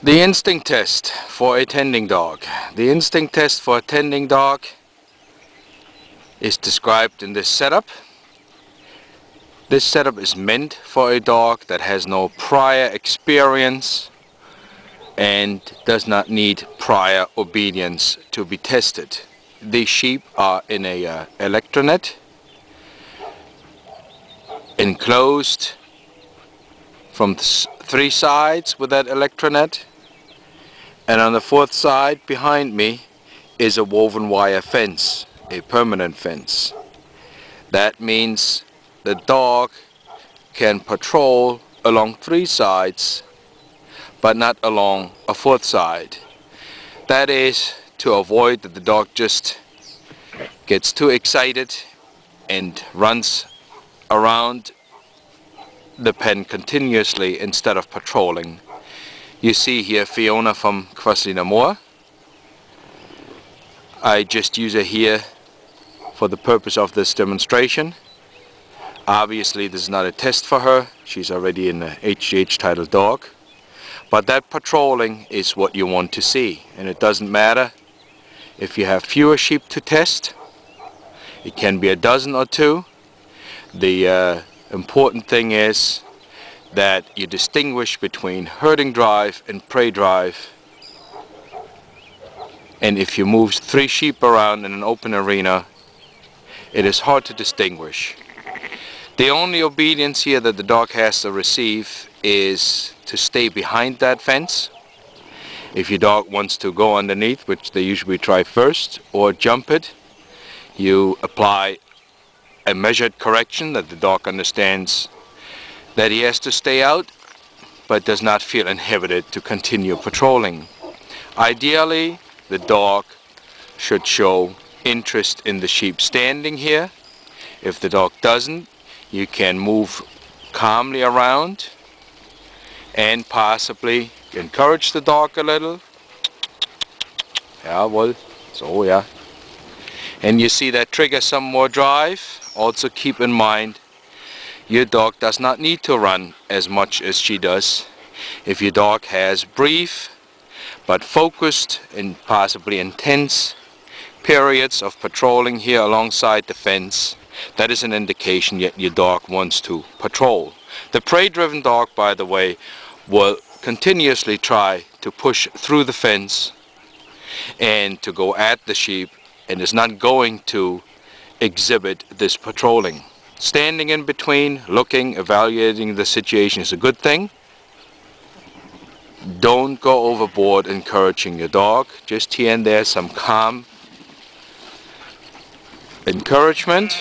The instinct test for a tending dog. The instinct test for a tending dog is described in this setup. This setup is meant for a dog that has no prior experience and does not need prior obedience to be tested. These sheep are in a electronet, enclosed from three sides with that electronet, and on the fourth side behind me is a woven wire fence, a permanent fence. That means the dog can patrol along three sides but not along a fourth side. That is to avoid that the dog just gets too excited and runs around the pen continuously instead of patrolling. You see here Fiona from Quasliner Moor. I just use her here for the purpose of this demonstration. Obviously this is not a test for her, she's already an HGH titled dog, but that patrolling is what you want to see, and it doesn't matter if you have fewer sheep to test. It can be a dozen or two. The important thing is that you distinguish between herding drive and prey drive, and if you move 3 sheep around in an open arena, it is hard to distinguish. The only obedience here that the dog has to receive is to stay behind that fence. If your dog wants to go underneath, which they usually try first, or jump it, you apply a measured correction that the dog understands that he has to stay out but does not feel inhibited to continue patrolling. Ideally, the dog should show interest in the sheep standing here. If the dog doesn't, you can move calmly around and possibly encourage the dog a little. Jawohl, so yeah. And you see that trigger some more drive. Also keep in mind, your dog does not need to run as much as she does. If your dog has brief but focused and possibly intense periods of patrolling here alongside the fence, that is an indication that your dog wants to patrol. The prey-driven dog, by the way, will continuously try to push through the fence and to go at the sheep, and is not going to exhibit this patrolling. Standing in between, looking, evaluating the situation is a good thing. Don't go overboard encouraging your dog. Just here and there some calm encouragement.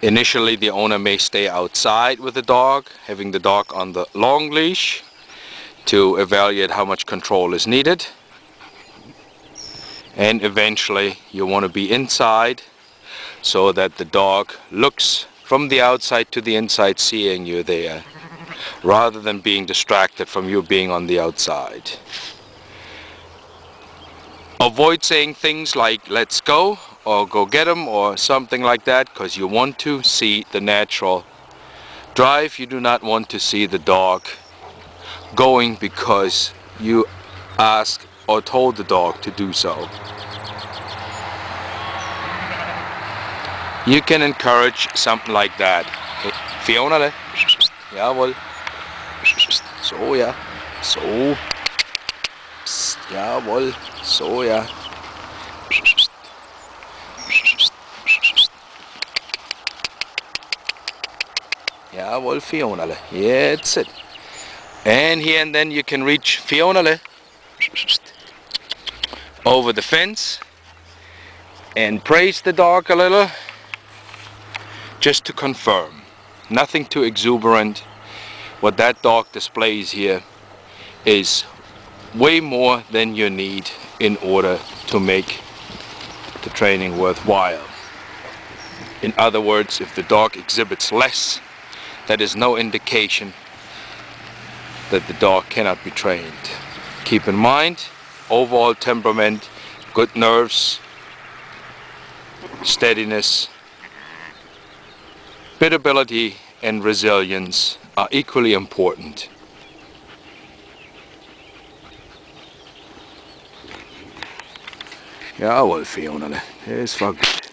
Initially the owner may stay outside with the dog, having the dog on the long leash to evaluate how much control is needed. And eventually you want to be inside so that the dog looks from the outside to the inside, seeing you there, rather than being distracted from you being on the outside. Avoid saying things like "let's go" or "go get him" or something like that, because you want to see the natural drive. You do not want to see the dog going because you asked or told the dog to do so. You can encourage something like that. Fiona, jawohl. So ja, so. Psst, jawohl, so ja. Jawohl, Fiona, jetzt. And here and then you can reach Fiona over the fence and praise the dog a little, just to confirm. Nothing too exuberant. What that dog displays here is way more than you need in order to make the training worthwhile. In other words, if the dog exhibits less, that is no indication that the dog cannot be trained. Keep in mind, overall temperament, good nerves, steadiness, biddability and resilience are equally important. Ja, Fiona, det är svagt.